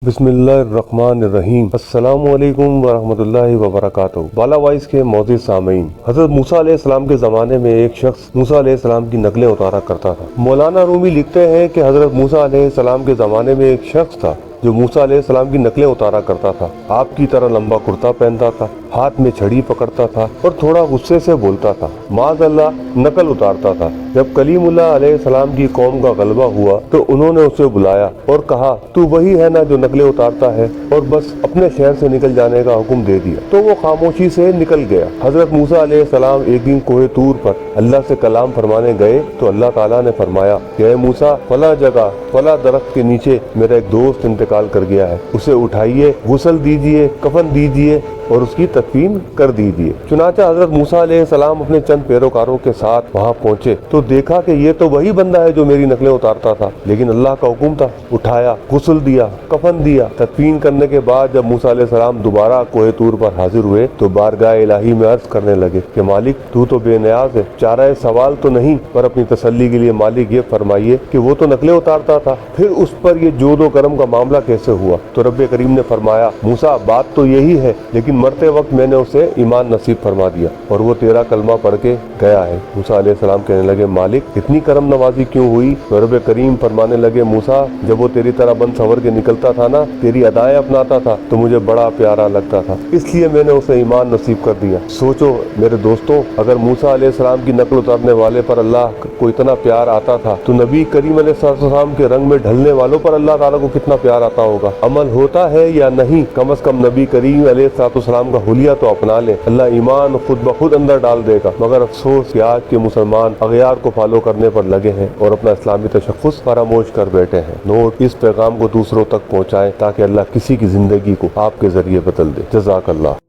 बिस्मिल्लाहिर्रहमानिर्रहीम। अस्सलामु अलैकुम वरहमतुल्लाहि वबरकातुहू। बाला वॉइस के मोअज़्ज़िज़ सामीन, हज़रत मूसा अलैहिस्सलाम के ज़माने में एक शख्स मूसा अलैहिस्सलाम की नकलें उतारा करता था। मौलाना रूमी लिखते हैं कि हज़रत मूसा अलैहिस्सलाम के ज़माने में एक शख्स था जो मूसा अलैहिस्सलाम की नकलें उतारा करता था। आपकी तरह लंबा कुर्ता पहनता था, हाथ में छड़ी पकड़ता था और थोड़ा गुस्से से बोलता था। माज़अल्लाह नकल उतारता था। जब कलीमुल्लाह अलैहिस्सलाम की कौम का गलबा हुआ तो उन्होंने उसे बुलाया और कहा, तू वही है ना जो नकलें उतारता है, और बस अपने शहर से निकल जाने का हुक्म दे दिया। तो वो खामोशी से निकल गया। हजरत मूसा अलैहिस्सलाम एक दिन कोहे तूर पर अल्लाह से कलाम फरमाने गए तो अल्लाह ताला ने फरमाया कि ऐ मूसा, फला जगह फला दरख्त के नीचे मेरा एक दोस्त इंतकाल कर गया है, उसे उठाइए, गुस्ल दीजिए, कफन दीजिए और उसकी तदफीन कर दीजिए। चुनाचा हजरत मूसा अलैहिस्सलाम अपने चंद पैरोकारों के साथ वहाँ पहुँचे तो देखा कि ये तो वही बंदा है जो मेरी नकलें उतारता था, लेकिन अल्लाह का हुक्म था। उठाया, गुस्ल दिया, कफन दिया। तदफीन करने के बाद जब मूसा अलैहिस्सलाम दोबारा कोहे तूर पर हाजिर हुए तो बारगाह इलाही में अर्ज करने लगे कि मालिक, तू तो बेनियाज है, चारा सवाल तो नहीं, पर अपनी तसल्ली के लिए मालिक ये फरमाइए कि वो तो नकलें उतारता था, फिर उस पर ये जोदो करम का मामला कैसे हुआ? तो रब्बे करीम ने फरमाया, मूसा, बात तो यही है, लेकिन मरते वक्त मैंने उसे ईमान नसीब फरमा दिया और वो तेरा कलमा पढ़ के गया है। मूसा अलैहिस्सलाम कहने लगे, मालिक, इतनी करम नवाजी क्यों हुई? तो रब्बे करीम फरमाने लगे, मूसा, जब वो तेरी तरह बन संवर के निकलता था ना, तेरी अदाएं अपनाता था तो मुझे बड़ा प्यारा लगता था, इसलिए मैंने उसे ईमान नसीब कर दिया। सोचो मेरे दोस्तों, अगर मूसा अलैहिस्सलाम की नकल उतारने वाले पर अल्लाह को इतना प्यार आता था तो नबी करीम अलैहिस्सलाम के रंग में ढलने वालों पर अल्लाह ताला को कितना प्यार आता होगा। अमल होता है या नहीं, कम से कम नबी करीम अलैहिस्सलाम का हुलिया तो अपना ले, अल्लाह ईमान खुद ब खुद अंदर डाल देगा। मगर अफसोस कि आज के मुसलमान अगयार को फॉलो करने पर लगे हैं और अपना इस्लामी तशख्खुस फरामोश कर बैठे हैं। नोट, इस पैगाम को दूसरों तक पहुँचाएं ताकि अल्लाह किसी की जिंदगी को आपके जरिए बदल दे। जज़ाकल्लाह।